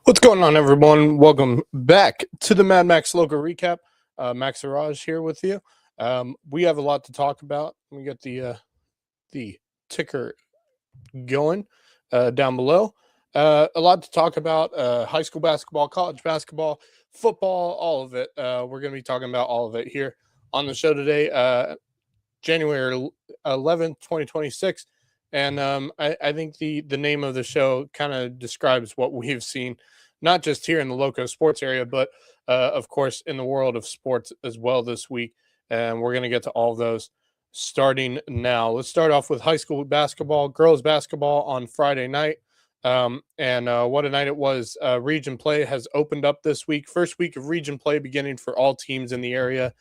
What's going on, everyone? Welcome back to the Max Lowco Recap. Max Raj here with you. We have a lot to talk about. We got the ticker going down below. A lot to talk about: high school basketball, college basketball, football, all of it. We're going to be talking about all of it here on the show today, January 11th, 2026. And I think the name of the show kind of describes what we've seen, not just here in the Loco sports area, but of course in the world of sports as well this week. And we're going to get to all of those starting now. Let's start off with high school basketball, girls basketball on Friday night. And what a night it was. Region play has opened up this week. First week of region play beginning for all teams in the area.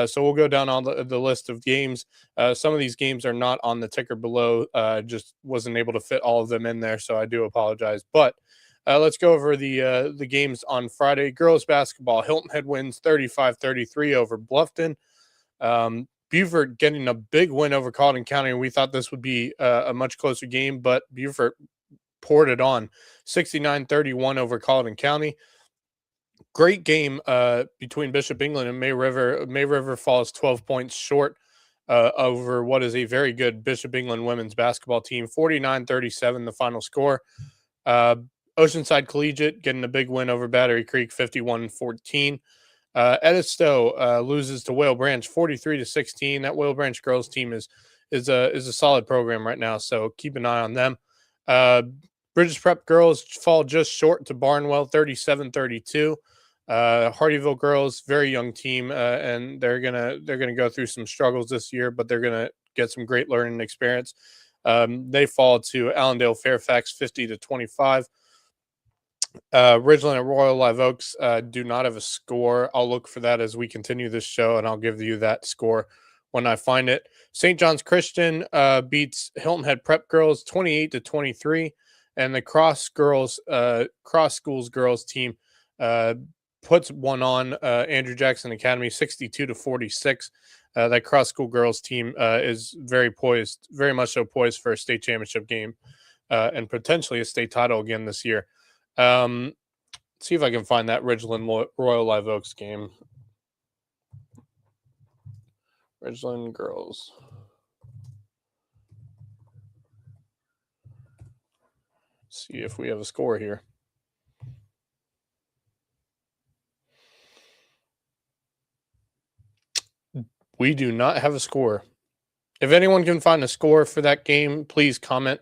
So we'll go down on the list of games. Some of these games are not on the ticker below. Just wasn't able to fit all of them in there, so I do apologize. But let's go over the games on Friday. Girls basketball, Hilton Head wins 35-33 over Bluffton. Beaufort getting a big win over Colleton County. We thought this would be a much closer game, but Beaufort poured it on 69-31 over Colleton County. Great game between Bishop England and May River. May River falls 12 points short over what is a very good Bishop England women's basketball team. 49-37 the final score. Oceanside Collegiate getting a big win over Battery Creek, 51-14. Edisto loses to Whale Branch 43-16. That Whale Branch girls team is a solid program right now, so keep an eye on them. Bridges Prep girls fall just short to Barnwell, 37-32. Hardyville girls, very young team, and they're gonna go through some struggles this year, but they're gonna get some great learning experience. They fall to Allendale Fairfax, 50-25. Ridgeland and Royal Live Oaks do not have a score. I'll look for that as we continue this show, and I'll give you that score when I find it. St. John's Christian beats Hilton Head Prep girls 28-23. And the Cross Schools girls team puts one on Andrew Jackson Academy 62-46. That Cross School girls team is very much so poised for a state championship game and potentially a state title again this year. See if I can find that Ridgeland Royal Live Oaks game. Ridgeland girls. See if we have a score here. We do not have a score. If anyone can find a score for that game, please comment.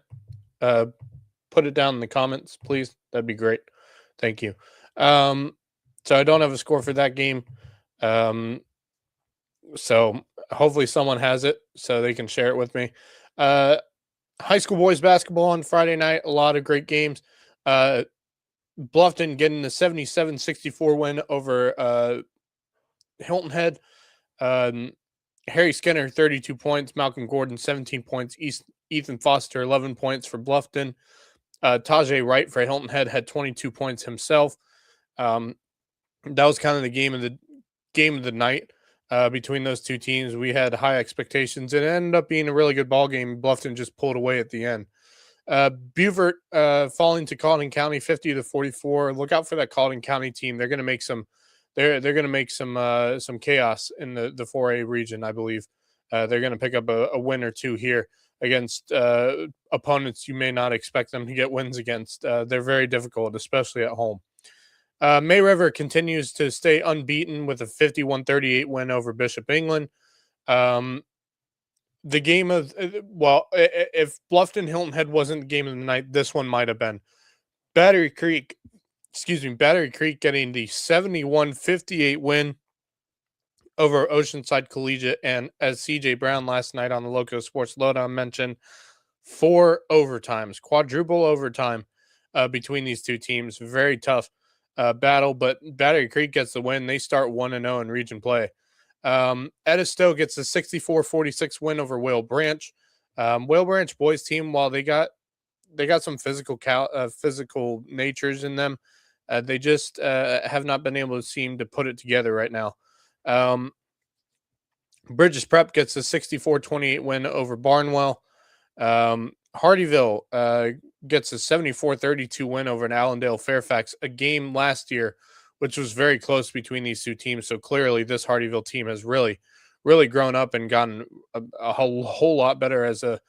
Put it down in the comments, please. That'd be great. Thank you. So I don't have a score for that game. So hopefully someone has it so they can share it with me. High school boys basketball on Friday night. A lot of great games. Bluffton getting the 77-64 win over Hilton Head. Harry Skinner, 32 points. Malcolm Gordon, 17 points. Ethan Foster, 11 points for Bluffton. Tajay Wright for Hilton Head had 22 points himself. That was kind of the game of the night. Between those two teams, we had high expectations. It ended up being a really good ball game. Bluffton just pulled away at the end. Beaufort falling to Colleton County 50-44. Look out for that Colleton County team. They're going to make some. They're going to make some chaos in the 4A region. I believe they're going to pick up a win or two here against opponents you may not expect them to get wins against. They're very difficult, especially at home. May River continues to stay unbeaten with a 51-38 win over Bishop England. The game of, if Bluffton Hilton Head wasn't the game of the night, this one might have been. Battery Creek getting the 71-58 win over Oceanside Collegiate. And as CJ Brown last night on the Loco Sports Lowdown mentioned, 4 overtimes, quadruple overtime between these two teams. Very tough battle, but Battery Creek gets the win. They start 1-0 in region play. Edisto gets a 64-46 win over Whale Branch. Whale Branch boys team, while they got some physical natures in them, they just have not been able to seem to put it together right now. Bridges Prep gets a 64-28 win over Barnwell. Hardyville gets a 74-32 win over an Allendale Fairfax, a game last year, which was very close between these two teams. So clearly, this Hardyville team has really, really grown up and gotten a whole lot better as a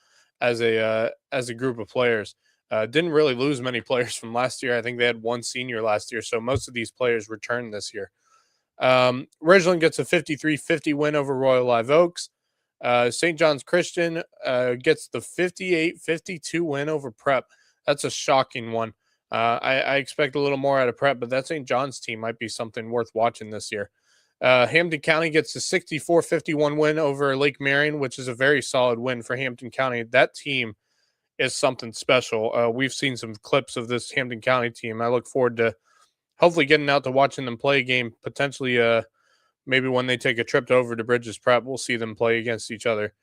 group of players. Didn't really lose many players from last year. I think they had one senior last year, so most of these players returned this year. Ridgeland gets a 53-50 win over Royal Live Oaks. St. John's Christian gets the 58-52 win over Prep. That's a shocking one. I expect a little more out of Prep, but that St. John's team might be something worth watching this year. Hampton County gets a 64-51 win over Lake Marion, which is a very solid win for Hampton County. That team is something special. We've seen some clips of this Hampton County team. I look forward to hopefully getting out to watching them play a game, potentially maybe when they take a trip over to Bridges Prep, we'll see them play against each other.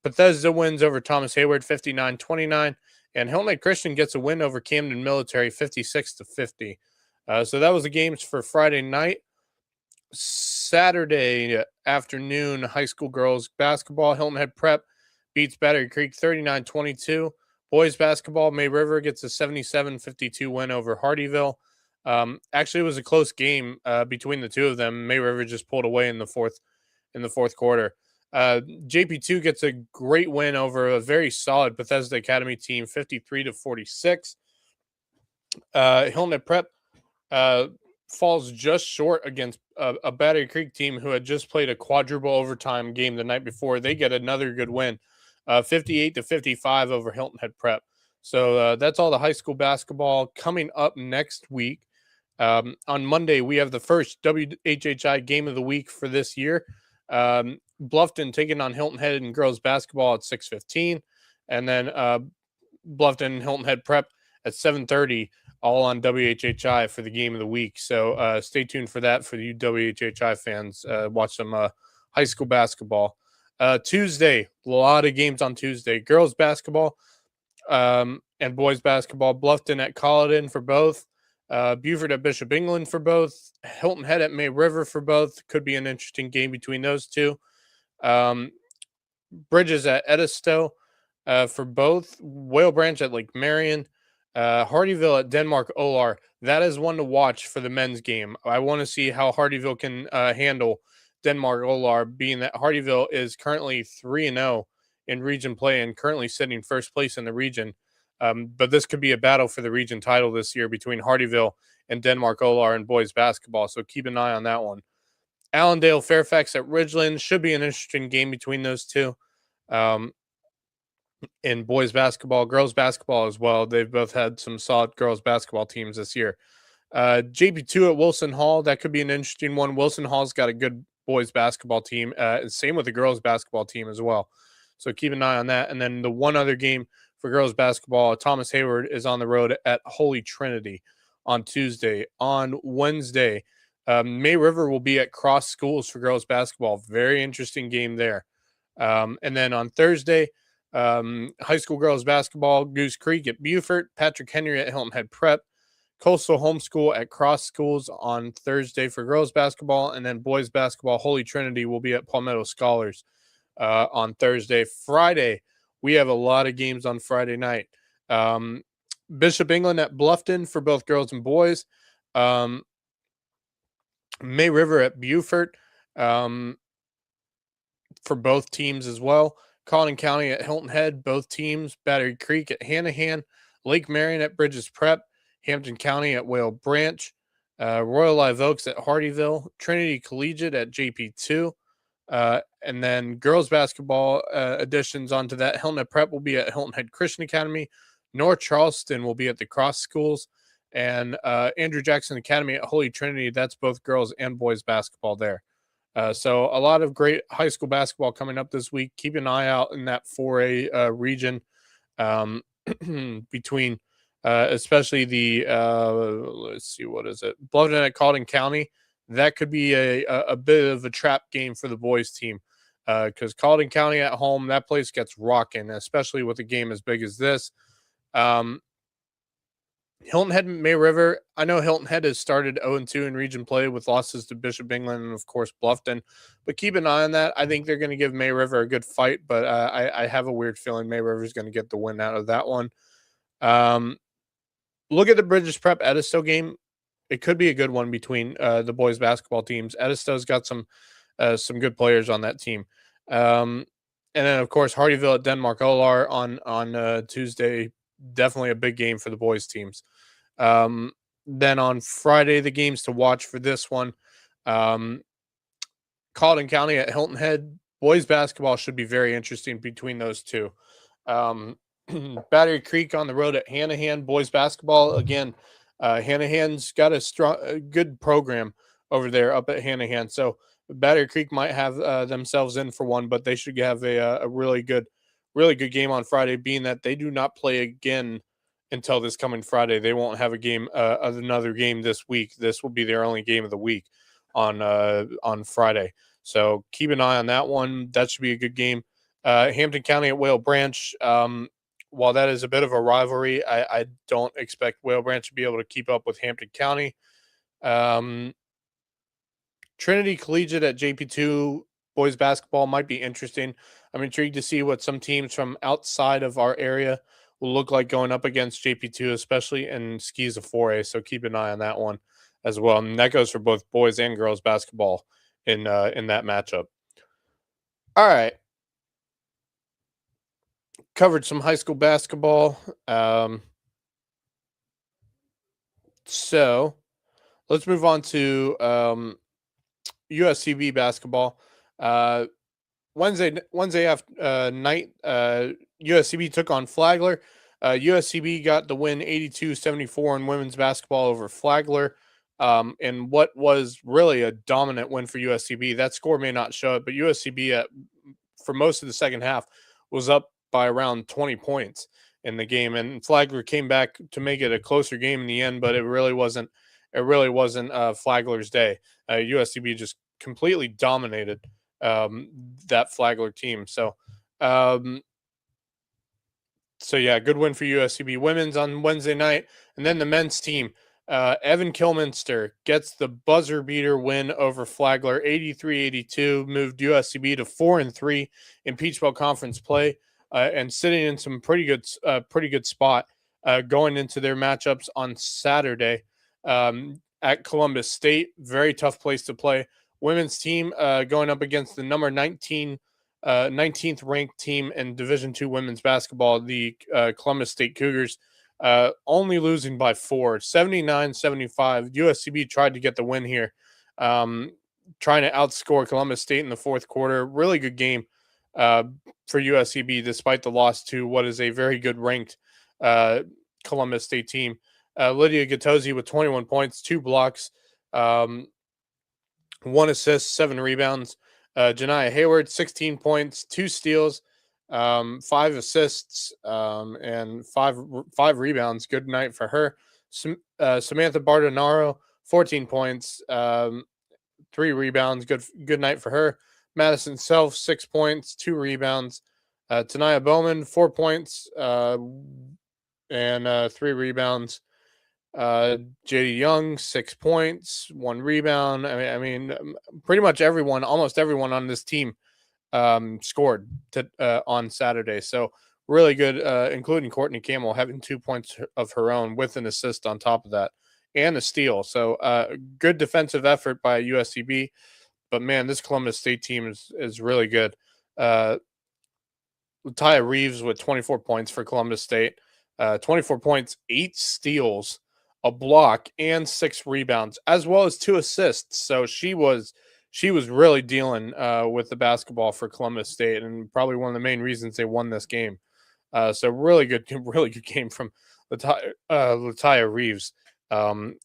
Bethesda wins over Thomas Hayward 59-29, and Hilton Head Christian gets a win over Camden Military 56-50. So that was the games for Friday night. Saturday afternoon, high school girls basketball, Hilton Head Prep beats Battery Creek 39-22. Boys basketball, May River gets a 77-52 win over Hardyville. Actually, it was a close game between the two of them. May River just pulled away in the fourth quarter. JP2 gets a great win over a very solid Bethesda Academy team, 53-46. Hilton Head Prep falls just short against a Battery Creek team who had just played a quadruple overtime game the night before. They get another good win, 58-55 over Hilton Head Prep. So that's all the high school basketball coming up next week. On Monday, we have the first WHHI game of the week for this year. Bluffton taking on Hilton Head in girls basketball at 6:15, and then Bluffton and Hilton Head Prep at 7:30, all on WHHI for the game of the week. So stay tuned for that for you WHHI fans. Watch some high school basketball. Tuesday, a lot of games on Tuesday. Girls basketball and boys basketball. Bluffton at Colleton for both. Buford at Bishop England for both. Hilton Head at May River for both. Could be an interesting game between those two. Bridges at Edisto for both. Whale Branch at Lake Marion. Hardyville at Denmark Olar. That is one to watch for the men's game. I want to see how Hardyville can handle Denmark Olar, being that Hardyville is currently 3-0 in region play and currently sitting first place in the region. But this could be a battle for the region title this year between Hardyville and Denmark Olar in boys basketball. So keep an eye on that one. Allendale Fairfax at Ridgeland should be an interesting game between those two. In boys basketball, girls basketball as well. They've both had some solid girls basketball teams this year. JP2 at Wilson Hall. That could be an interesting one. Wilson Hall's got a good boys basketball team. Same with the girls basketball team as well. So keep an eye on that. And then the one other game for girls basketball, Thomas Hayward is on the road at Holy Trinity on Tuesday. On Wednesday, May River will be at Cross Schools for girls basketball. Very interesting game there. And then on Thursday, high school girls basketball, Goose Creek at Beaufort, Patrick Henry at Hilton Head Prep, Coastal Homeschool at Cross Schools on Thursday for girls basketball, and then boys basketball, Holy Trinity will be at Palmetto Scholars on Thursday. Friday, we have a lot of games on Friday night. Bishop England at Bluffton for both girls and boys. May River at Beaufort for both teams as well. Colleton County at Hilton Head, both teams. Battery Creek at Hanahan. Lake Marion at Bridges Prep. Hampton County at Whale Branch. Royal Live Oaks at Hardyville. Trinity Collegiate at JP2. And then girls basketball additions onto that. Hilton Head Prep will be at Hilton Head Christian Academy. North Charleston will be at the Cross Schools. And Andrew Jackson Academy at Holy Trinity. That's both girls and boys basketball there. So a lot of great high school basketball coming up this week. Keep an eye out in that 4A region between especially the, let's see, what is it? Bluffton at Colleton County. That could be a bit of a trap game for the boys team because Colleton County at home, that place gets rocking, especially with a game as big as this. Hilton Head, May River. I know Hilton Head has started 0-2 in region play with losses to Bishop England and, of course, Bluffton. But keep an eye on that. I think they're going to give May River a good fight, but I have a weird feeling May River is going to get the win out of that one. Look at the British Prep Edisto game. It could be a good one between the boys basketball teams. Edisto's got some good players on that team. And then, of course, Hardyville at Denmark Olar on Tuesday. Definitely a big game for the boys teams. Then on Friday, the games to watch for this one. Colleton County at Hilton Head. Boys basketball should be very interesting between those two. Battery Creek on the road at Hanahan. Boys basketball again. Hanahan's got a good program over there up at Hanahan. So Battery Creek might have themselves in for one, but they should have a really good game on Friday. Being that they do not play again until this coming Friday, they won't have a game, another game this week. This will be their only game of the week on Friday. So keep an eye on that one. That should be a good game. Hampton County at Whale Branch. While that is a bit of a rivalry, I don't expect Whale Branch to be able to keep up with Hampton County. Trinity Collegiate at JP2 boys basketball might be interesting. I'm intrigued to see what some teams from outside of our area will look like going up against JP2, especially in skis of 4A. So keep an eye on that one as well. And that goes for both boys and girls basketball in that matchup. All right. Covered some high school basketball. So let's move on to USCB basketball. Wednesday after night, USCB took on Flagler. USCB got the win 82-74 in women's basketball over Flagler. And what was really a dominant win for USCB. That score may not show it, but USCB for most of the second half was up by around 20 points in the game, and Flagler came back to make it a closer game in the end, but it really wasn't Flagler's day. USCB just completely dominated that Flagler team. So yeah, good win for USCB women's on Wednesday night. And then the men's team, Evan Kilminster gets the buzzer beater win over Flagler, 83-82, moved USCB to 4-3 in Peach Belt Conference play, and sitting in some pretty good spot going into their matchups on Saturday at Columbus State. Very tough place to play. Women's team going up against the number 19th ranked team in Division II women's basketball, the Columbus State Cougars, only losing by 4, 79-75. USCB tried to get the win here, trying to outscore Columbus State in the fourth quarter. Really good game for USCB, despite the loss to what is a very good ranked Columbus State team. Lydia Gattosi with 21 points, 2 blocks, 1 assist, 7 rebounds. Janiah Hayward, 16 points, 2 steals, 5 assists, and five rebounds. Good night for her. Samantha Bardonaro, 14 points, 3 rebounds. Good night for her. Madison Self, 6 points, 2 rebounds. Tanaya Bowman, 4 points, and 3 rebounds. JD Young, 6 points, 1 rebound. I mean, pretty much almost everyone on this team scored on Saturday. So really good, including Courtney Camel having 2 points of her own with an assist on top of that and a steal. So good defensive effort by USCB. But man, this Columbus State team is really good. Latia Reeves with 24 points for Columbus State, 24 points, 8 steals, a block, and 6 rebounds, as well as 2 assists. So she was really dealing with the basketball for Columbus State, and probably one of the main reasons they won this game. So really good game from Latia Reeves, and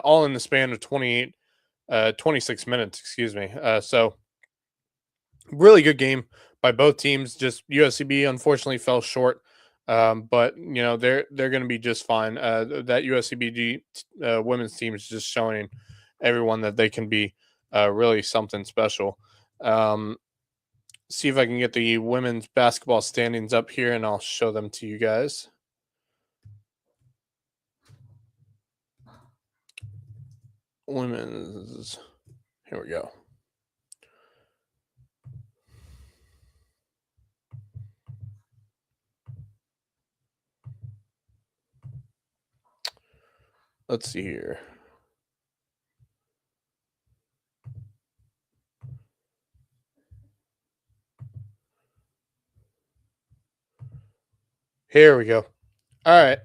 all in the span of 26 minutes, excuse me. So really good game by both teams. Just USCB unfortunately fell short, but they're going to be just fine. That USCB women's team is just showing everyone that they can be really something special. See if I can get the women's basketball standings up here, and I'll show them to you guys. women's. Here we go. Let's see here. Here we go. All right.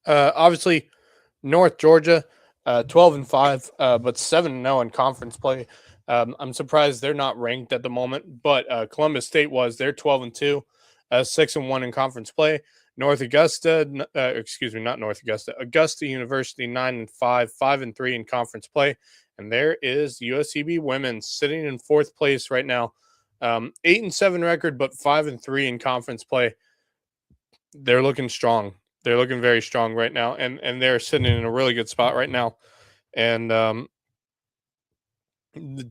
Obviously, North Georgia, 12-5, but 7-0 in conference play. I'm surprised they're not ranked at the moment, but Columbus State was. They're 12-2, 6-1 in conference play. North Augusta, excuse me, not North Augusta, Augusta University 9-5, 5-3 in conference play, and there is USCB women sitting in fourth place right now, 8-7 record, but 5-3 in conference play. They're looking strong. They're looking very strong right now, and they're sitting in a really good spot right now. And the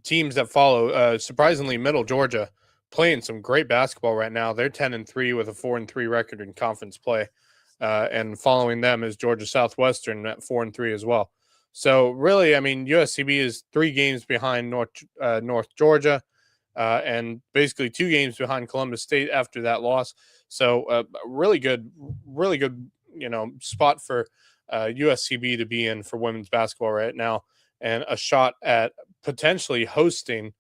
teams that follow, surprisingly, Middle Georgia playing some great basketball right now. They're 10-3 with a 4-3 record in conference play, and following them is Georgia Southwestern at 4-3 as well. So really, I mean, USCB is 3 games behind North Georgia, and basically 2 games behind Columbus State after that loss. So really good, spot for USCB to be in for women's basketball right now, and a shot at potentially hosting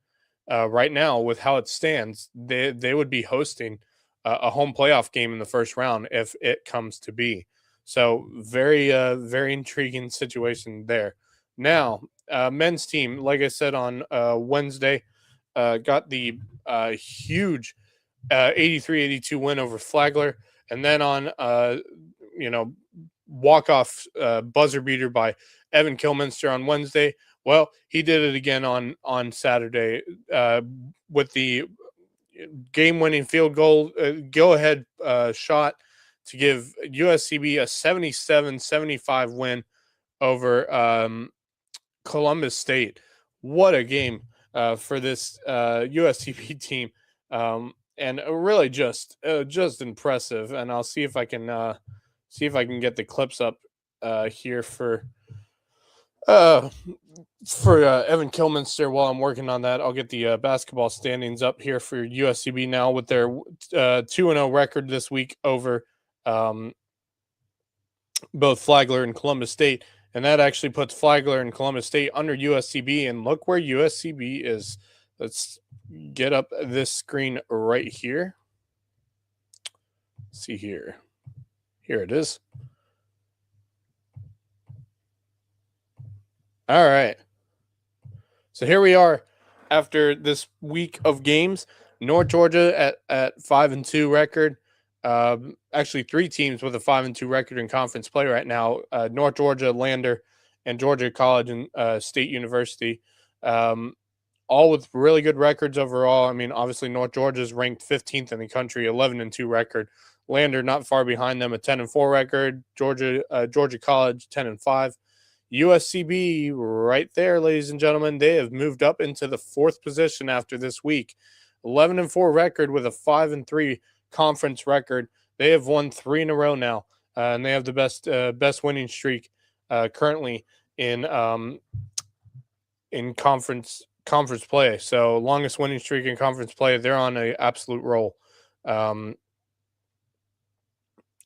right now with how it stands. They would be hosting a home playoff game in the first round if it comes to be. So very intriguing situation there. Now, men's team, like I said on Wednesday, got the huge 83-82 win over Flagler, and then on walk-off buzzer beater by Evan Kilminster on Wednesday. Well, he did it again on Saturday with the game-winning field goal, go-ahead shot to give USCB a 77-75 win over Columbus State. What a game for this USCB team, and really just impressive. And I'll see if I can get the clips up here for Evan Kilminster. While I'm working on that, I'll get the basketball standings up here for USCB now with their 2-0 record this week over both Flagler and Columbus State. And that actually puts Flagler and Columbus State under USCB. And look where USCB is. Let's get up this screen right here. Let's see here. Here it is. All right. So here we are after this week of games. North Georgia at 5-2 record. Actually, 3 teams with a 5-2 record in conference play right now. North Georgia, Lander, and Georgia College and State University. All with really good records overall. I mean, obviously, North Georgia is ranked 15th in the country, 11-2 record. Lander not far behind them, a 10-4 record. Georgia College 10-5. USCB right there, ladies and gentlemen. They have moved up into the 4th position after this week. 11-4 record with a 5-3 conference record. They have won 3 in a row now, and they have the best winning streak currently in conference play. So longest winning streak in conference play. They're on an absolute roll.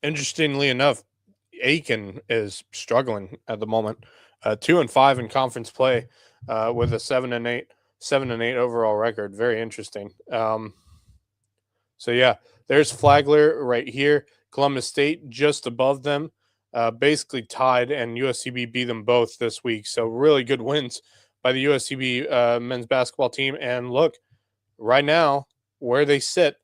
Interestingly enough, Aiken is struggling at the moment. 2-5 in conference play with a 7-8 overall record. Very interesting. So yeah, there's Flagler right here. Columbus State just above them, basically tied, and USCB beat them both this week. So really good wins by the USCB men's basketball team. And look, right now where they sit,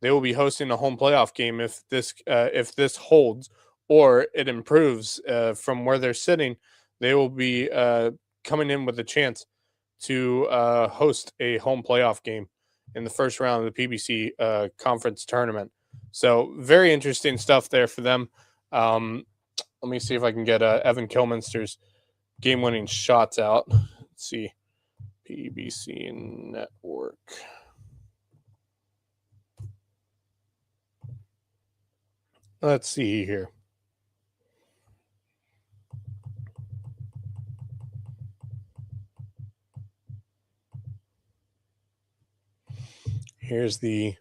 they will be hosting a home playoff game if this holds or it improves from where they're sitting. They will be coming in with a chance to host a home playoff game in the first round of the PBC conference tournament. So very interesting stuff there for them. Let me see if I can get Evan Kilminster's game-winning shots out. Let's see, PBC Network. Let's see here. Here's the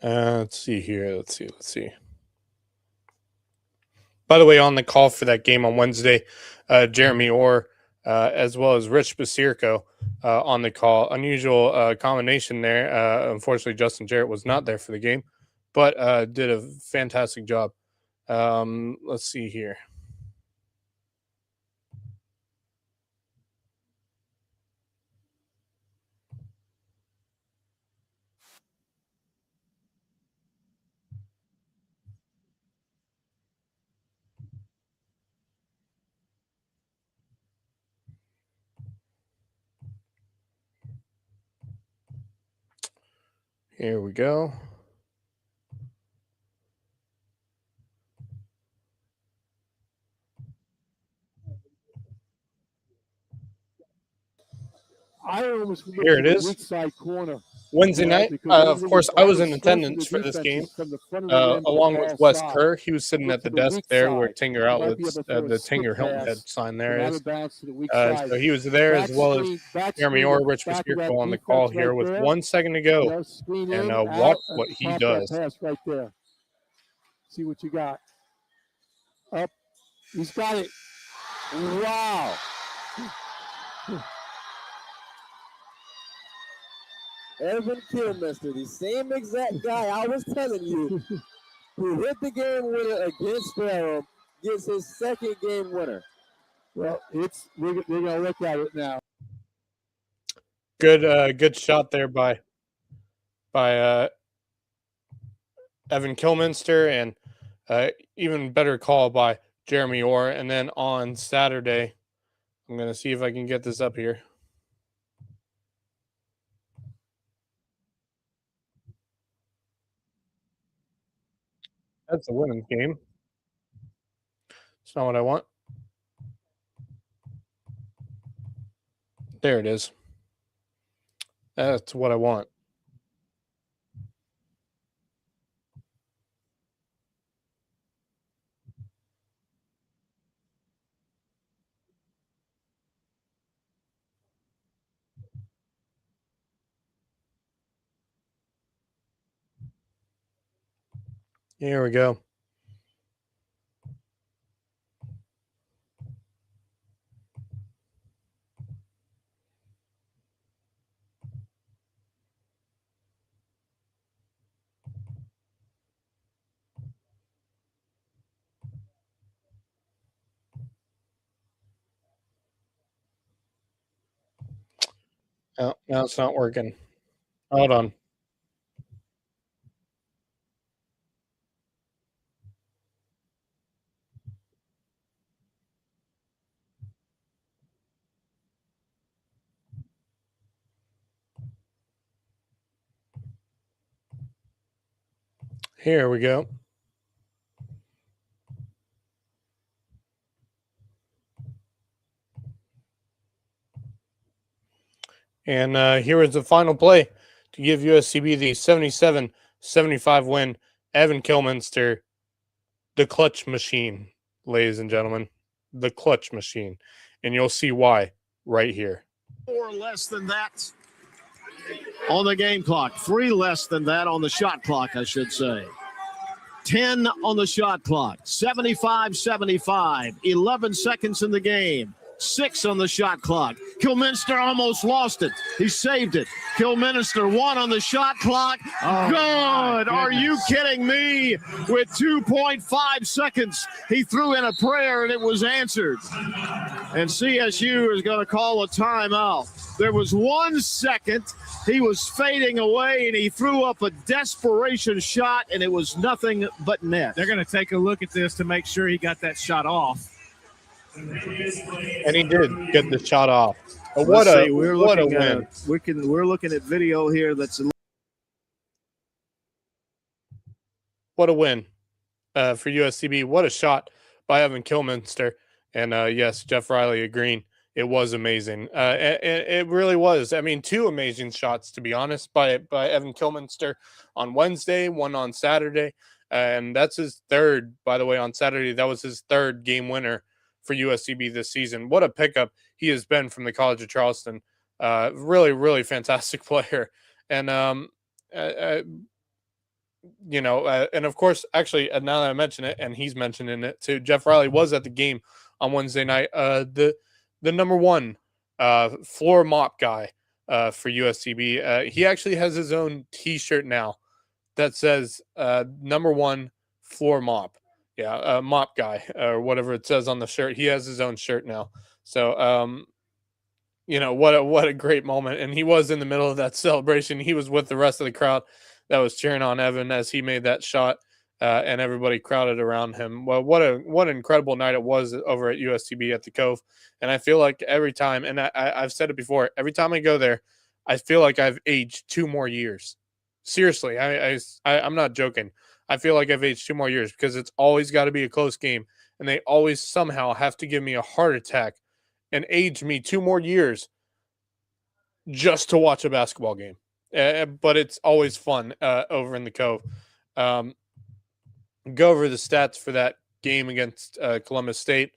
let's see here. Let's see. By the way, on the call for that game on Wednesday, Jeremy Orr, as well as Rich Basirko on the call. Unusual combination there. Unfortunately, Justin Jarrett was not there for the game, but did a fantastic job. Let's see here. Here we go. Here it is. Wednesday night. Of course, I was in attendance for this game, along with Wes Kerr. He was sitting at the desk there where Tinger Outlets, the Tinger Hilton Head sign there is. So he was there, as well as Jeremy Orr, Rich Basirko on the call here with 1 second to go. And watch what he does. Right there. See what you got. Up. He's got it. Wow. Evan Kilmister, the same exact guy I was telling you, who hit the game winner against Durham, gets his second game winner. Well, we're gonna look at it now. Good shot there by Evan Kilminster, and even better call by Jeremy Orr. And then on Saturday, I'm going to see if I can get this up here. That's a women's game. It's not what I want. There it is. That's what I want. Here we go. Oh, now it's not working. Hold on. Here we go. And here is the final play to give USCB the 77-75 win. Evan Kilminster, the clutch machine, ladies and gentlemen. The clutch machine. And you'll see why right here. 4 less than that on the game clock. 3 less than that on the shot clock, I should say. 10 on the shot clock. 75-75. 11 seconds in the game. 6 on the shot clock. Kilminster almost lost it. He saved it. Kilminster 1 on the shot clock. Oh, good. Are you kidding me? With 2.5 seconds, he threw in a prayer and it was answered. And CSU is going to call a timeout. There was 1 second. He was fading away, and he threw up a desperation shot, and it was nothing but net. They're going to take a look at this to make sure he got that shot off. And he did get the shot off. But what a win. We're looking at video here that's what a win for USCB. What a shot by Evan Kilminster. And yes, Jeff Riley agreeing. It was amazing. It really was. I mean, 2 amazing shots, to be honest, by Evan Kilminster on Wednesday, 1 on Saturday. And that's his third, by the way, on Saturday. That was his third game winner for USCB this season. What a pickup he has been from the College of Charleston. Really, really fantastic player. And, and of course, actually, now that I mention it, and he's mentioning it too, Jeff Riley was at the game on Wednesday night. The number one floor mop guy for USCB. He actually has his own T-shirt now that says number one floor mop. Yeah, mop guy or whatever it says on the shirt. He has his own shirt now. So, what a great moment. And he was in the middle of that celebration. He was with the rest of the crowd that was cheering on Evan as he made that shot, and everybody crowded around him. Well, what an incredible night it was over at USCB at the Cove. And I feel like every time, and I've said it before, every time I go there, I feel like I've aged 2 more years. Seriously, I'm not joking. I feel like I've aged 2 more years because it's always got to be a close game, and they always somehow have to give me a heart attack and age me 2 more years just to watch a basketball game. But it's always fun over in the Cove. Go over the stats for that game against Columbus State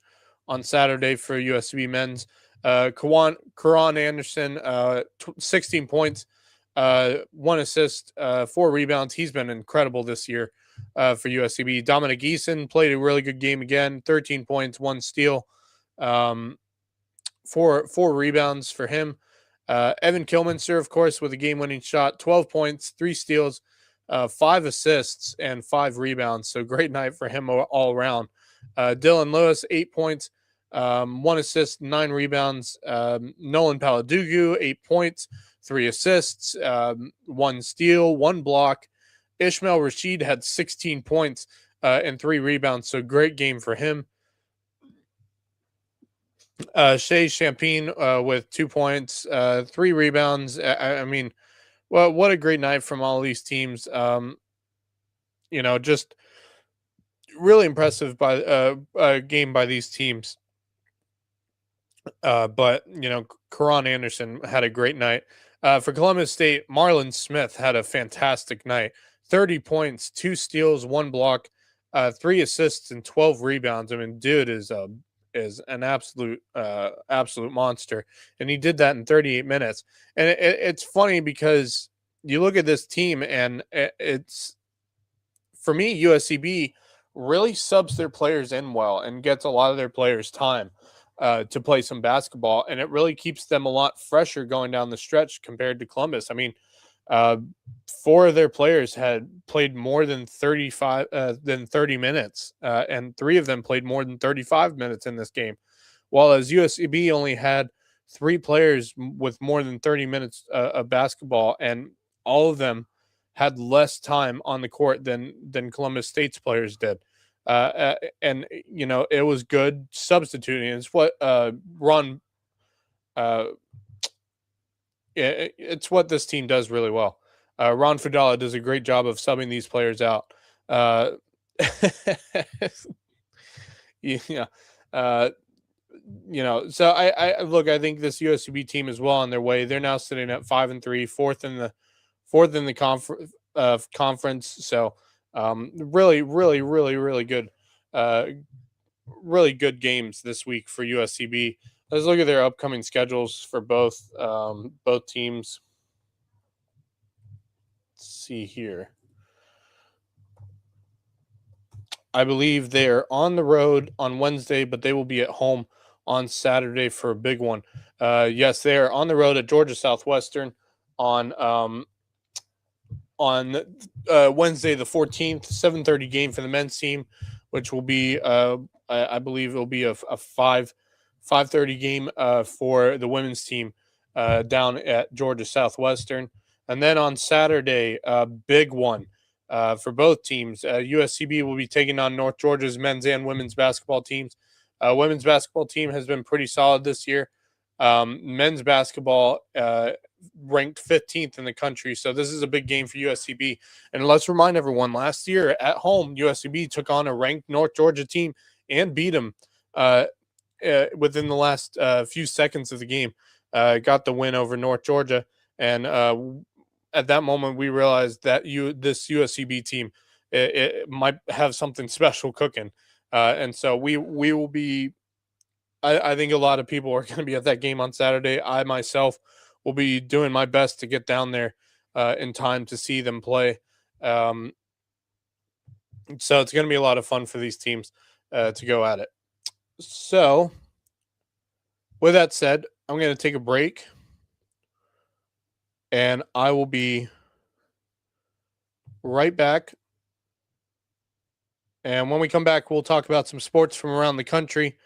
on Saturday for USCB men's. Karan Anderson, 16 points. 1 assist, 4 rebounds. He's been incredible this year for USCB. Dominic Eason played a really good game again. 13 points, 1 steal, 4 rebounds for him. Evan Kilminster, of course, with a game-winning shot. 12 points, 3 steals, 5 assists, and 5 rebounds. So great night for him all around. Dylan Lewis, 8 points, 1 assist, 9 rebounds. Nolan Paladugu, 8 points, 3 assists, 1 steal, 1 block. Ishmael Rashid had 16 points and 3 rebounds, so great game for him. Shea Champagne with 2 points, 3 rebounds. I mean, well, what a great night from all these teams. Just really impressive by a game by these teams. But Karan Anderson had a great night. For Columbus State, Marlon Smith had a fantastic night. 30 points, 2 steals, 1 block, 3 assists, and 12 rebounds. I mean, dude is an absolute monster, and he did that in 38 minutes. And it's funny because you look at this team, and it's, for me, USCB really subs their players in well and gets a lot of their players time to play some basketball, and it really keeps them a lot fresher going down the stretch compared to Columbus. I mean, 4 of their players had played more than 30 minutes, and 3 of them played more than 35 minutes in this game, while as USCB only had 3 players with more than 30 minutes of basketball, and all of them had less time on the court than Columbus State's players did. And it was good substituting. It's what Ron. It's what this team does really well. Ron Fidala does a great job of subbing these players out. So I look. I think this USCB team is well on their way. They're now sitting at 5-3, fourth in the conference. So really, really, really, really good. Really good games this week for USCB. Let's look at their upcoming schedules for both teams. Let's see here. I believe they're on the road on Wednesday, but they will be at home on Saturday for a big one. Yes, they are on the road at Georgia Southwestern on Wednesday the 14th, 7:30 game for the men's team, which will be I believe it will be a 5:30 game for the women's team down at Georgia Southwestern. And then on Saturday, a big one for both teams. USCB will be taking on North Georgia's men's and women's basketball teams. Women's basketball team has been pretty solid this year. Men's basketball ranked 15th in the country. So this is a big game for USCB. And let's remind everyone, last year at home, USCB took on a ranked North Georgia team and beat them within the last few seconds of the game. Got the win over North Georgia. And at that moment, we realized that this USCB team it might have something special cooking. And so we will be. I think a lot of people are going to be at that game on Saturday. I myself will be doing my best to get down there in time to see them play. So it's going to be a lot of fun for these teams to go at it. So, with that said, I'm going to take a break, and I will be right back. And when we come back, we'll talk about some sports from around the country,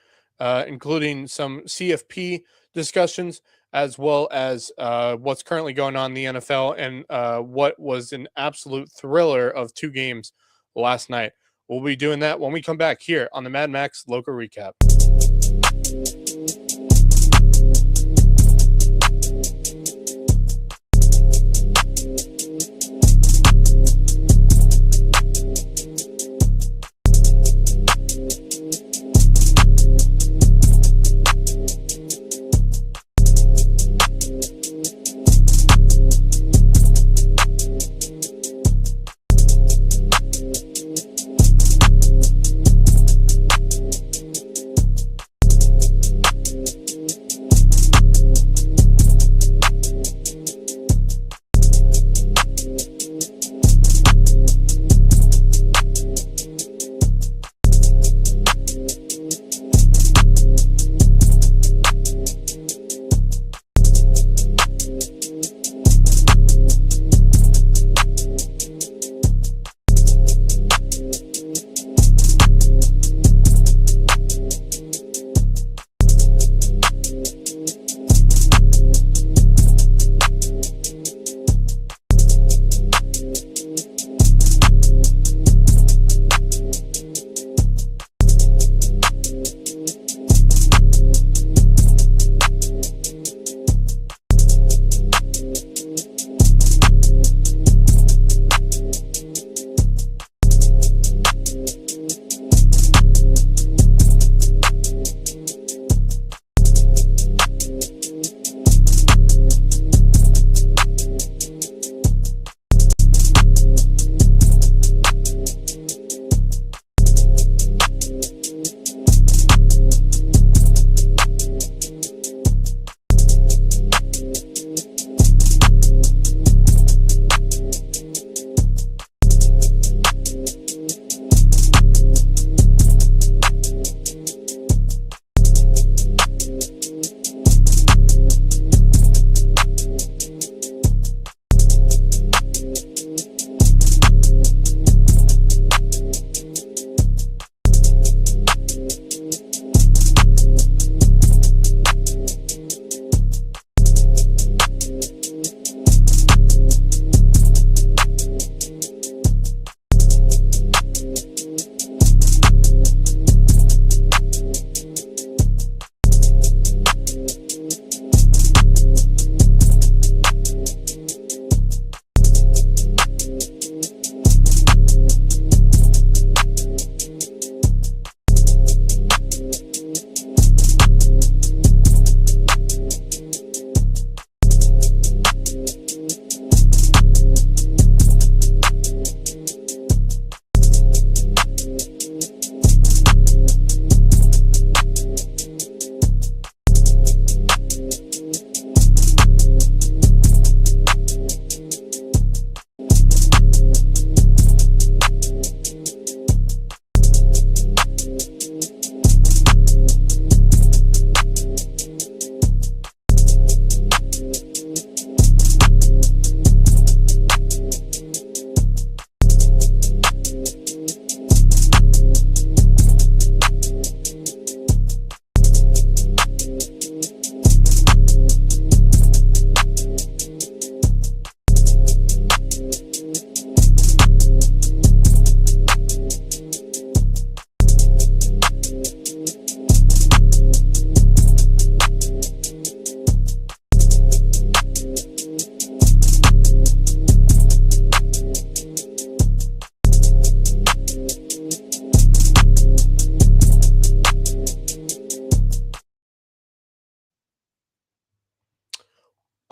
including some CFP discussions, as well as what's currently going on in the NFL and what was an absolute thriller of 2 games last night. We'll be doing that when we come back here on the Mad Max Lowco Recap.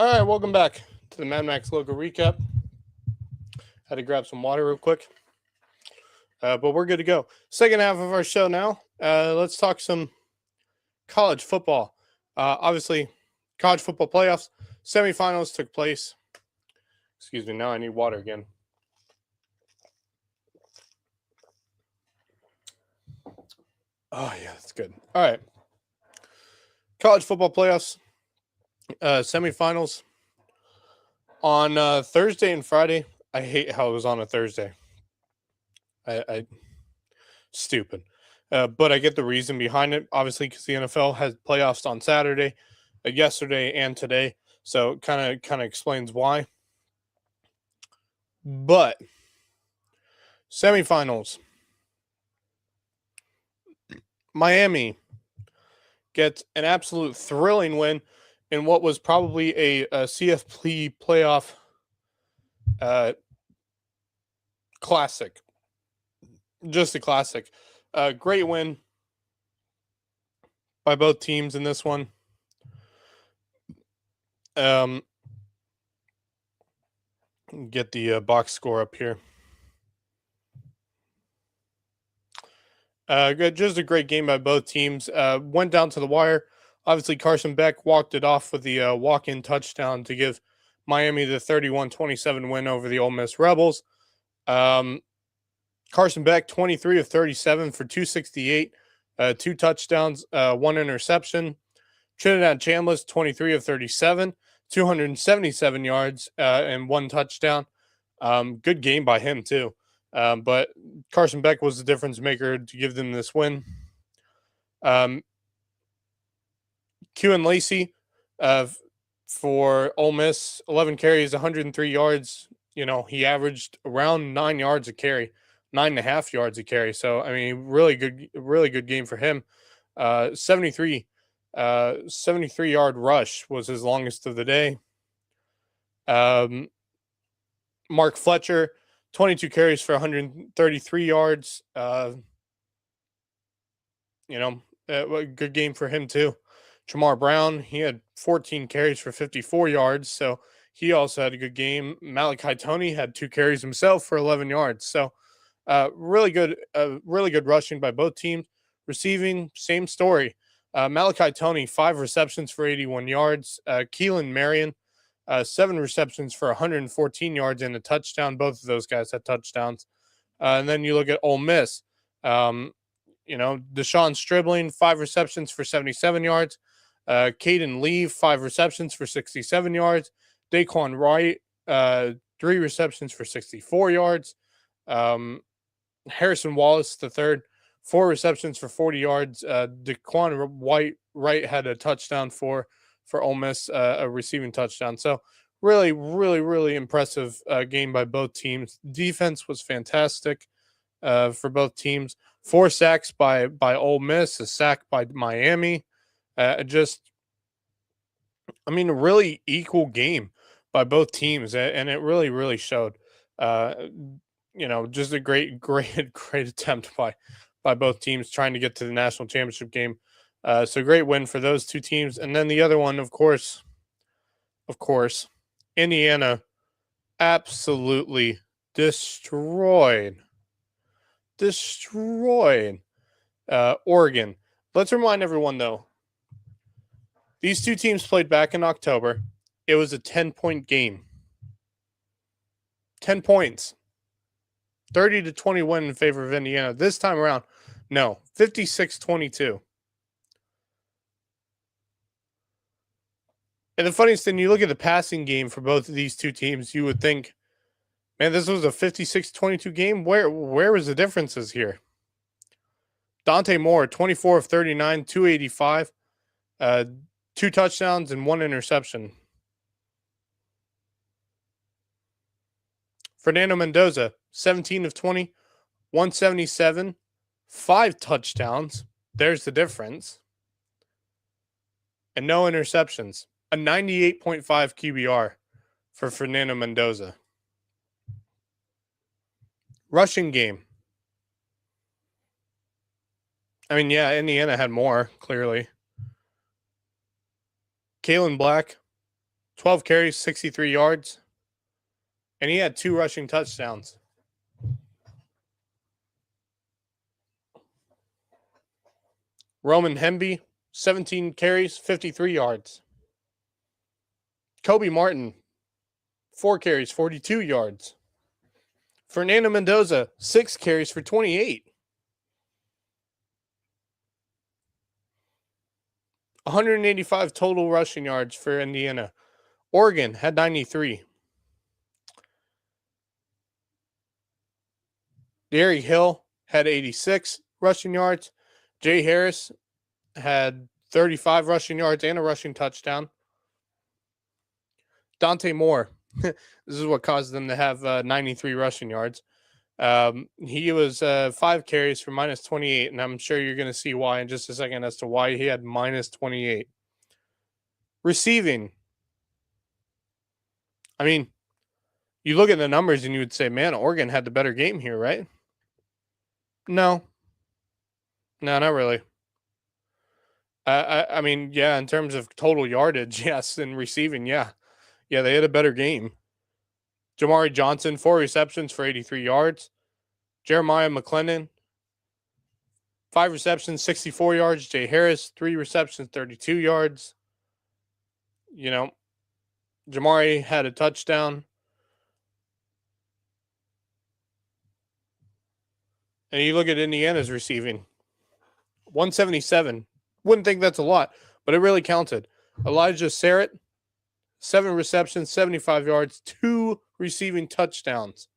All right, welcome back to the Mad Max Lowco Recap. Had to grab some water real quick. But we're good to go. Second half of our show now. Let's talk some college football. Obviously, college football playoffs, semifinals took place. Excuse me, now I need water again. Oh, yeah, that's good. All right. College football playoffs, semifinals on Thursday and Friday. I hate how it was on a Thursday. I stupid. But I get the reason behind it, obviously, because the NFL has playoffs on Saturday, yesterday, and today. So kind of explains why. But semifinals, Miami gets an absolute thrilling win in what was probably a CFP playoff classic. Just a classic. Great win by both teams in this one. Get the box score up here. Good, just a great game by both teams. Went down to the wire. Obviously, Carson Beck walked it off with the walk-in touchdown to give Miami the 31-27 win over the Ole Miss Rebels. Carson Beck, 23 of 37 for 268, 2 touchdowns, 1 interception. Trinidad Chambliss, 23 of 37, 277 yards, and 1 touchdown. Good game by him, too. But Carson Beck was the difference maker to give them this win. Q and Lacey for Ole Miss, 11 carries, 103 yards. You know, he averaged around 9 yards a carry, 9.5 yards a carry. So, I mean, really good game for him. 73 yard rush was his longest of the day. Mark Fletcher, 22 carries for 133 yards. Good game for him too. Jamar Brown, he had 14 carries for 54 yards, so he also had a good game. Malachi Toney had 2 carries himself for 11 yards. So really good rushing by both teams. Receiving, same story. Malachi Toney, 5 receptions for 81 yards. Keelan Marion, 7 receptions for 114 yards and a touchdown. Both of those guys had touchdowns. And then you look at Ole Miss. Deshaun Stribling, 5 receptions for 77 yards. Caden Lee, 5 receptions for 67 yards. Daquan Wright, 3 receptions for 64 yards. Harrison Wallace, the third, 4 receptions for 40 yards. Daquan Wright had a touchdown for Ole Miss, a receiving touchdown. So really, really, really impressive game by both teams. Defense was fantastic for both teams. 4 sacks by Ole Miss, a sack by Miami. A really equal game by both teams, and it really, really showed. Just a great attempt by both teams trying to get to the national championship game. So great win for those two teams. And then the other one, of course, Indiana absolutely destroyed Oregon. Let's remind everyone, though, these two teams played back in October. It was a 10-point game. 10 points. 30-21 in favor of Indiana. This time around, no, 56-22. And the funniest thing, you look at the passing game for both of these two teams, you would think, man, this was a 56-22 game. Where was the differences here? Dante Moore, 24 of 39, 285, 2 touchdowns and 1 interception. Fernando Mendoza, 17 of 20, 177, 5 touchdowns. There's the difference. And no interceptions. A 98.5 QBR for Fernando Mendoza. Rushing game. Indiana had more, clearly. Kalen Black, 12 carries, 63 yards. And he had 2 rushing touchdowns. Roman Hemby, 17 carries, 53 yards. Kobe Martin, 4 carries, 42 yards. Fernando Mendoza, 6 carries for 28. 185 total rushing yards for Indiana. Oregon had 93. Derry Hill had 86 rushing yards. Jay Harris had 35 rushing yards and a rushing touchdown. Dante Moore, this is what caused them to have 93 rushing yards. He was 5 carries for minus 28, and I'm sure you're going to see why in just a second as to why he had minus 28. Receiving. I mean, you look at the numbers and you would say, man, Oregon had the better game here, right? No, not really. I mean, yeah, in terms of total yardage, yes, and receiving, yeah, they had a better game. Jamari Johnson, 4 receptions for 83 yards. Jeremiah McClendon, 5 receptions, 64 yards. Jay Harris, 3 receptions, 32 yards. You know, Jamari had a touchdown. And you look at Indiana's receiving, 177. Wouldn't think that's a lot, but it really counted. Elijah Sarrett, 7 receptions, 75 yards, 2 receiving touchdowns.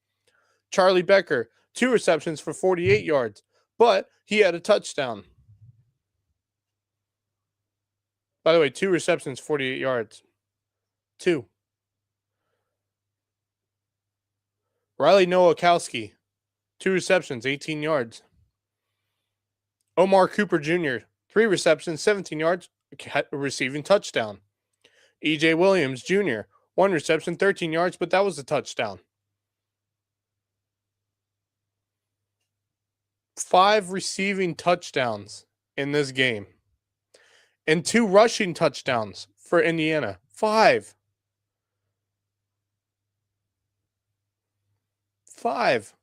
Charlie Becker, 2 receptions for 48 yards, but he had a touchdown. By the way, 2 receptions, 48 yards. 2. Riley Nowakowski, 2 receptions, 18 yards. Omar Cooper Jr., 3 receptions, 17 yards, receiving touchdown. EJ Williams Jr., 1 reception, 13 yards, but that was a touchdown. 5 receiving touchdowns in this game. And 2 rushing touchdowns for Indiana. 5. 5.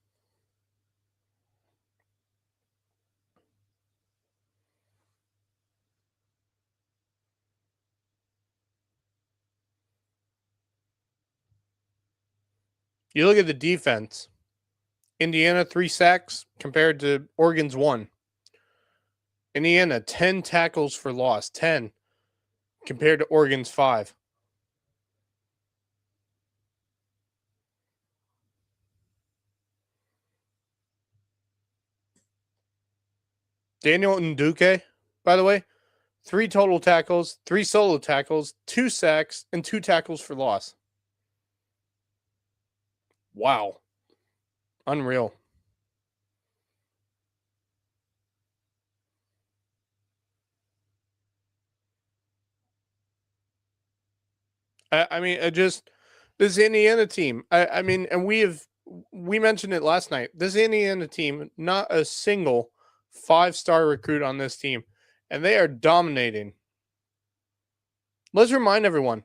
You look at the defense. Indiana, 3 sacks compared to Oregon's 1. Indiana, 10 tackles for loss. 10 compared to Oregon's 5. Daniel Nduke, by the way, 3 total tackles, 3 solo tackles, 2 sacks, and 2 tackles for loss. Wow. Unreal. I mean, this Indiana team. I mean, and we mentioned it last night. This Indiana team, not a single 5-star recruit on this team, and they are dominating. Let's remind everyone,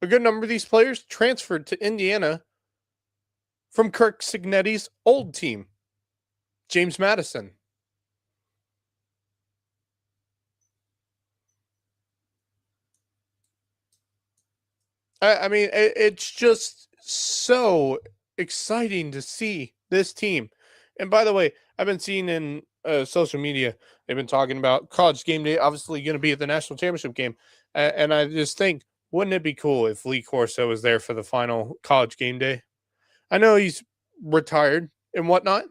a good number of these players transferred to Indiana from Kirk Cignetti's old team, James Madison. I mean, it's just so exciting to see this team. And by the way, I've been seeing in social media, they've been talking about College Game Day, obviously going to be at the national championship game. And I just think, wouldn't it be cool if Lee Corso was there for the final College Game Day? I know he's retired and whatnot,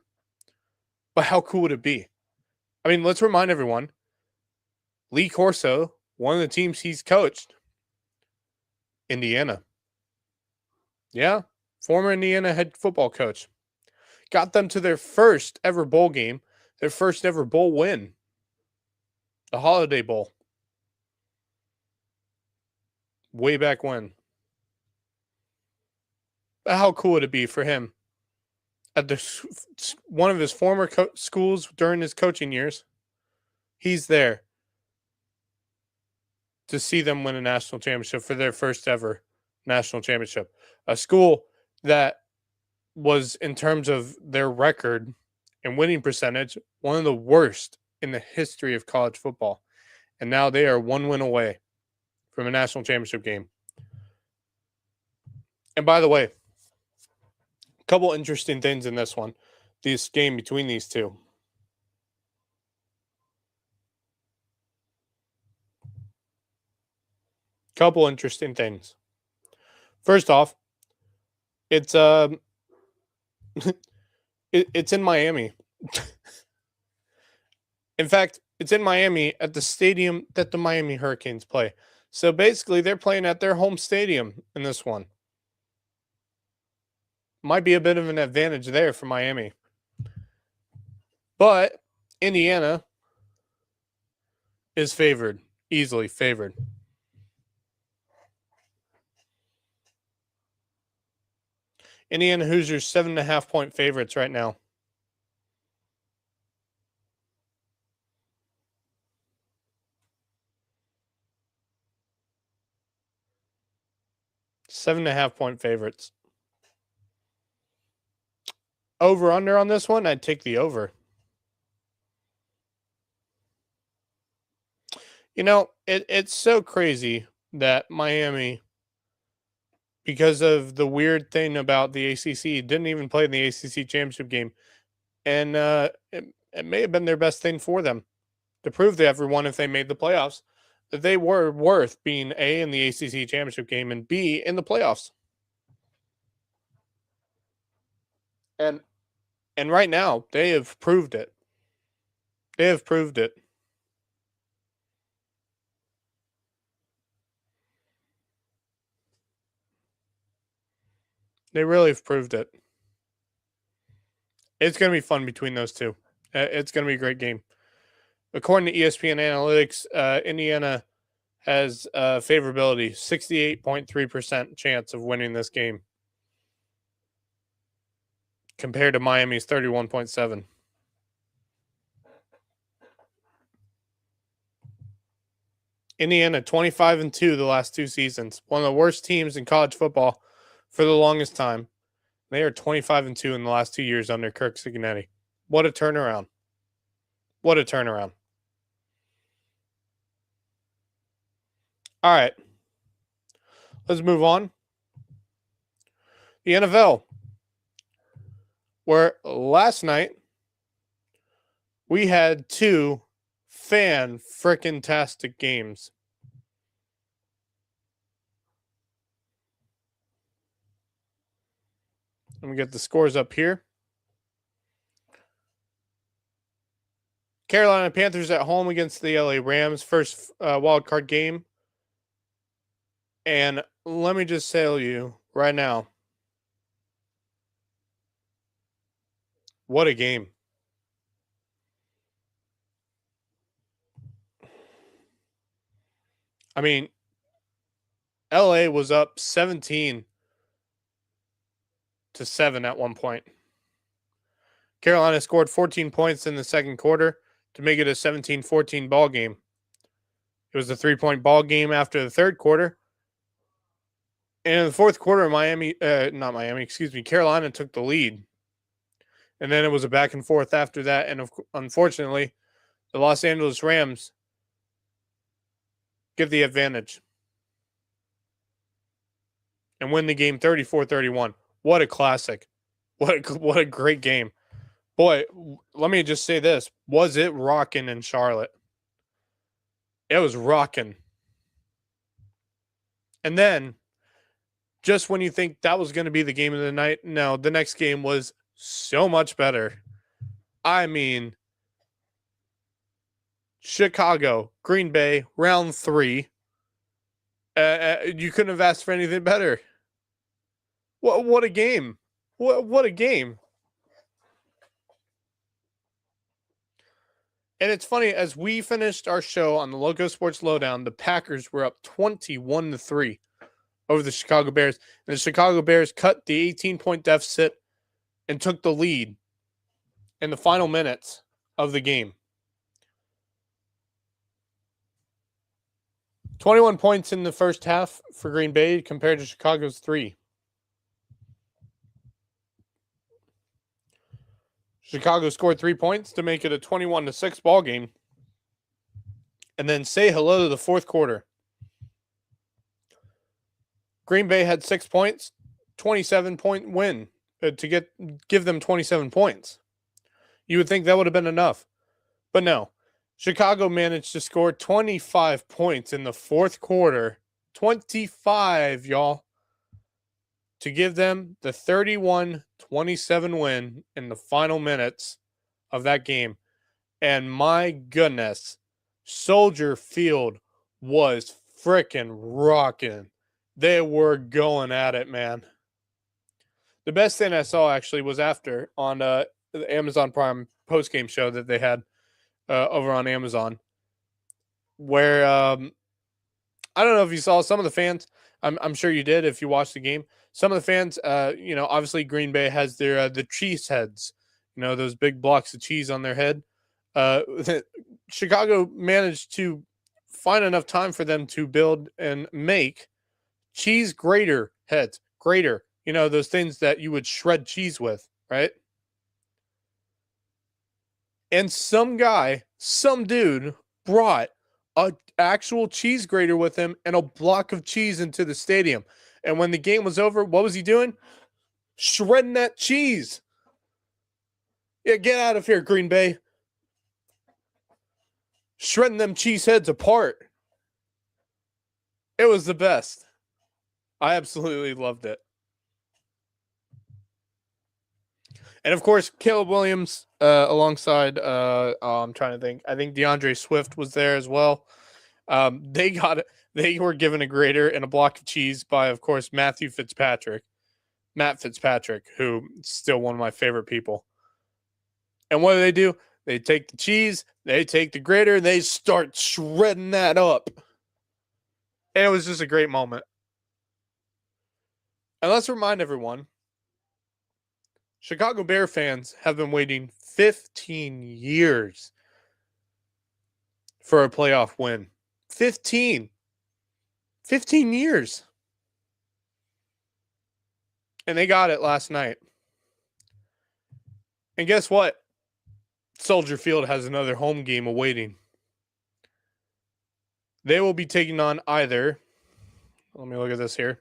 but how cool would it be? I mean, let's remind everyone, Lee Corso, one of the teams he's coached, Indiana. Yeah, former Indiana head football coach. Got them to their first ever bowl game, their first ever bowl win, the Holiday Bowl. Way back when. But how cool would it be for him at one of his former schools during his coaching years? He's there to see them win a national championship for their first ever national championship. A school that was, in terms of their record and winning percentage, one of the worst in the history of college football. And now they are 1 win away from a national championship game. And by the way, a couple interesting things in this one, this game between these two. Couple interesting things. First off, it's it's in Miami. In fact, it's in Miami at the stadium that the Miami Hurricanes play. So basically, they're playing at their home stadium in this one. Might be a bit of an advantage there for Miami. But Indiana is favored, easily favored. Indiana Hoosiers 7.5-point favorites right now. Seven and a half point favorites. Over under on this one, I'd take the over. You know, it's so crazy that Miami, because of the weird thing about the ACC, didn't even play in the ACC championship game. And it may have been their best thing for them to prove to everyone, if they made the playoffs, that they were worth being A, in the ACC championship game, and B, in the playoffs. And right now, they have proved it. They have proved it. They really have proved it. It's going to be fun between those two. It's going to be a great game. According to ESPN Analytics, Indiana has favorability, 68.3% chance of winning this game, compared to Miami's 31.7%. Indiana 25-2 the last two seasons. One of the worst teams in college football for the longest time. They are 25-2 in the last 2 years under Kirk Cincinnati. What a turnaround. What a turnaround. All right. Let's move on. The NFL, where last night we had two fan-frickin-tastic games. Let me get the scores up here. Carolina Panthers at home against the LA Rams, first wild card game. And let me just tell you right now, what a game. I mean, LA was up 17-7 at one point. Carolina scored 14 points in the second quarter to make it a 17-14 ball game. It was a 3-point ball game after the third quarter. And in the fourth quarter, Carolina took the lead. And then it was a back and forth after that. And unfortunately, the Los Angeles Rams give the advantage and win the game 34-31. What a classic. What a great game. Boy, let me just say this. Was it rocking in Charlotte? It was rocking. And then, just when you think that was going to be the game of the night, no, the next game was so much better. I mean, Chicago, Green Bay, round 3. You couldn't have asked for anything better. What a game. What a game. And it's funny, as we finished our show on the Loco Sports Lowdown, the Packers were up 21-3 over the Chicago Bears. And the Chicago Bears cut the 18-point deficit and took the lead in the final minutes of the game. 21 points in the first half for Green Bay compared to Chicago's 3. Chicago scored 3 points to make it a 21-6 ball game. and then say hello to the fourth quarter. Green Bay had 6 points, 27-point win to give them 27 points. You would think that would have been enough, but no. Chicago managed to score 25 points in the fourth quarter. 25, y'all, to give them the 31-27 win in the final minutes of that game. And my goodness, Soldier Field was freaking rocking. They were going at it, man. The best thing I saw actually was after on the Amazon Prime post-game show that they had over on Amazon, where I don't know if you saw some of the fans. I'm sure you did if you watched the game. Some of the fans, obviously Green Bay has their the cheese heads, those big blocks of cheese on their head. Chicago managed to find enough time for them to build and make cheese grater heads. Grater, those things that you would shred cheese with, right? And some dude brought a actual cheese grater with him and a block of cheese into the stadium. And when the game was over, what was he doing? Shredding that cheese. Yeah, get out of here, Green Bay. Shredding them cheese heads apart. It was the best. I absolutely loved it. And of course, Caleb Williams alongside, I'm trying to think. I think DeAndre Swift was there as well. They were given a grater and a block of cheese by, of course, Matt Fitzpatrick, who is still one of my favorite people. And what do? They take the cheese, they take the grater, they start shredding that up. And it was just a great moment. And let's remind everyone, Chicago Bear fans have been waiting 15 years for a playoff win. 15 years. And they got it last night. And guess what? Soldier Field has another home game awaiting. They will be taking on either. Let me look at this here.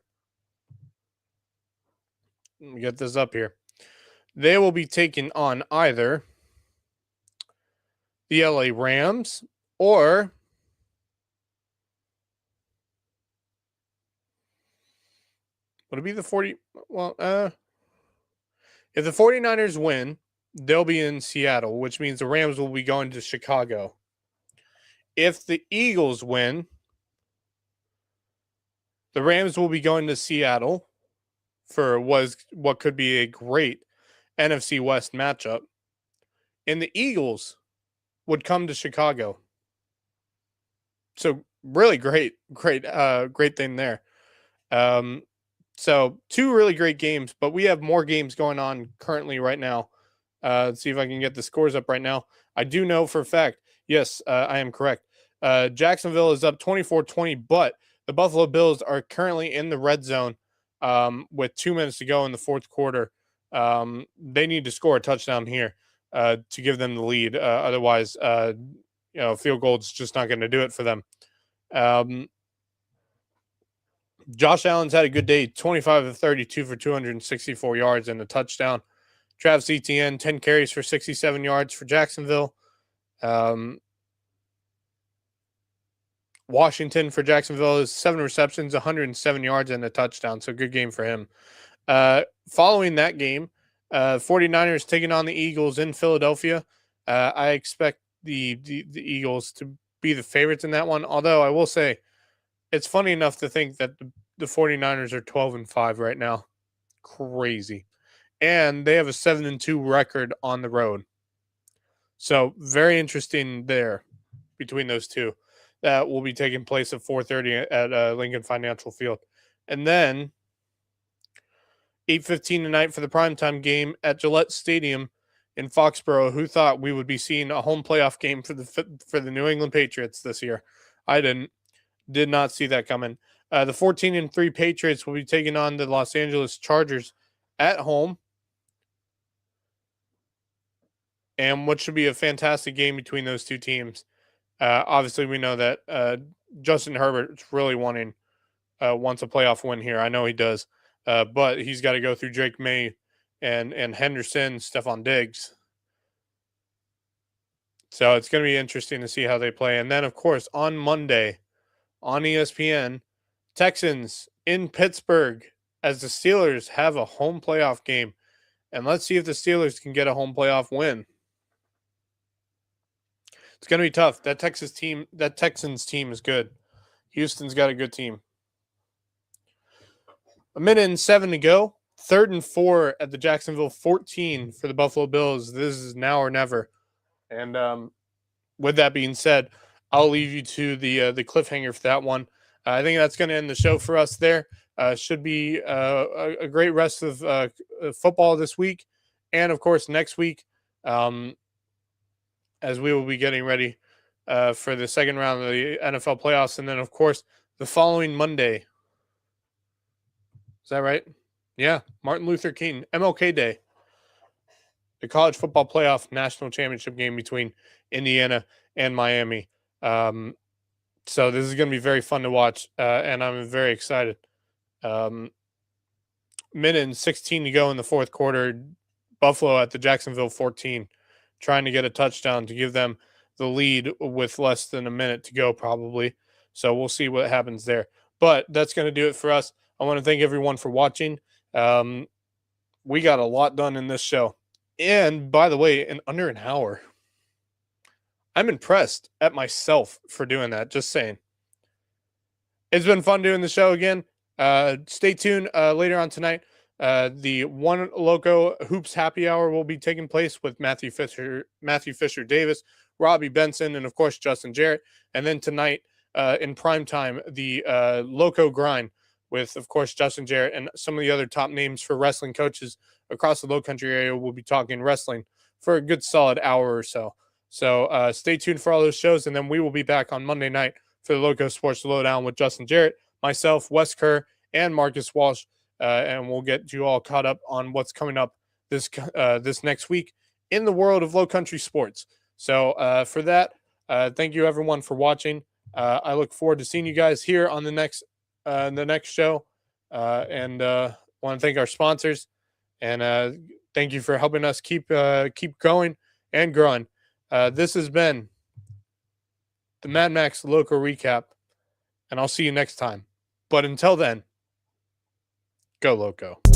Let me get this up here. They will be taking on either the LA Rams or would it be the 40? Well, if the 49ers win, they'll be in Seattle, which means the Rams will be going to Chicago. If the Eagles win, the Rams will be going to Seattle for what could be a great NFC West matchup. And the Eagles would come to Chicago. So really great thing there. So two really great games, but we have more games going on currently right now. Let's see if I can get the scores up right now. I do know for a fact, yes, I am correct. Jacksonville is up 24-20, but the Buffalo Bills are currently in the red zone with 2 minutes to go in the fourth quarter. They need to score a touchdown here to give them the lead. Otherwise, field goal is just not going to do it for them. Josh Allen's had a good day, 25 of 32 for 264 yards and a touchdown. Travis Etienne, 10 carries for 67 yards for Jacksonville. Washington for Jacksonville is 7 receptions, 107 yards and a touchdown. So good game for him. Following that game, 49ers taking on the Eagles in Philadelphia. I expect the Eagles to be the favorites in that one. Although I will say, it's funny enough to think that the 49ers are 12-5 right now. Crazy. And they have a 7-2 record on the road. So very interesting there between those two. That will be taking place at 4:30 at Lincoln Financial Field. And then 8:15 tonight for the primetime game at Gillette Stadium in Foxborough. Who thought we would be seeing a home playoff game for the New England Patriots this year? I did not see that coming. The 14-3 Patriots will be taking on the Los Angeles Chargers at home. And what should be a fantastic game between those two teams. Obviously, we know that Justin Herbert really wants a playoff win here. I know he does, but he's got to go through Drake May and Henderson, Stephon Diggs. So it's going to be interesting to see how they play. And then, of course, on Monday on ESPN, Texans in Pittsburgh as the Steelers have a home playoff game. And let's see if the Steelers can get a home playoff win. It's going to be tough. That Texans team is good. Houston's got a good team. 1:07 to go. 3rd and 4 at the Jacksonville 14 for the Buffalo Bills. This is now or never. And with that being said, I'll leave you to the cliffhanger for that one. I think that's going to end the show for us there. Should be a great rest of football this week. And, of course, next week, as we will be getting ready for the second round of the NFL playoffs. And then, of course, the following Monday. Is that right? Yeah, Martin Luther King, MLK Day. The college football playoff national championship game between Indiana and Miami. So this is going to be very fun to watch, and I'm very excited. Minute and 16 to go in the fourth quarter. Buffalo at the Jacksonville 14, trying to get a touchdown to give them the lead with less than a minute to go probably. So we'll see what happens there. But that's going to do it for us. I want to thank everyone for watching. We got a lot done in this show. And by the way, in under an hour. I'm impressed at myself for doing that. Just saying. It's been fun doing the show again. Stay tuned later on tonight. The One Loco Hoops Happy Hour will be taking place with Matthew Fisher Davis, Robbie Benson, and of course Justin Jarrett. And then tonight in prime time, the Loco Grind with, of course, Justin Jarrett and some of the other top names for wrestling coaches across the Lowcountry area. Will be talking wrestling for a good solid hour or so. So stay tuned for all those shows, and then we will be back on Monday night for the Loco Sports Lowdown with Justin Jarrett, myself, Wes Kerr, and Marcus Walsh, and we'll get you all caught up on what's coming up this next week in the world of Lowcountry sports. So for that, thank you everyone for watching. I look forward to seeing you guys here on the next show, and want to thank our sponsors, and thank you for helping us keep going and growing. This has been the Mad Max Lowco Recap, and I'll see you next time. But until then, go Loco.